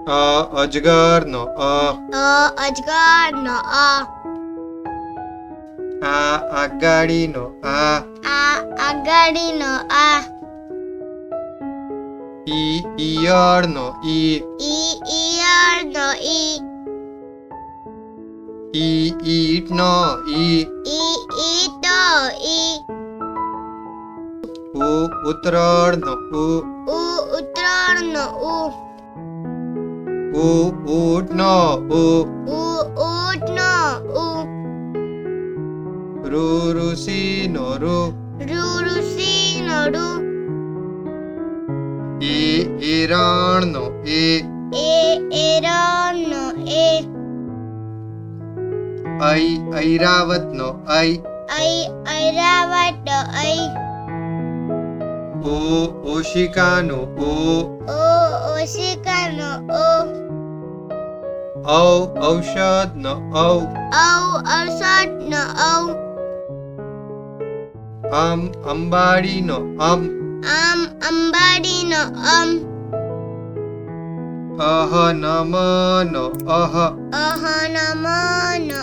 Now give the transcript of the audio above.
અજગરનો અજગરનો આગાડીનો આગાડીનો ઈયળનો ઈયળનો ઈંટનો ઈંટનો ઉતરણનો ઉતરણનો ઊંટનો ઊંટનો ઋષિનો ઋષિનો એરણનો એરણનો ઐરાવતનો ઐરાવતનો ઓશિકાનો ઓશિકાનો ઔષધનો ઔષધનો અંબાડીનો અંબાડીનો અહનમનો અહનમનો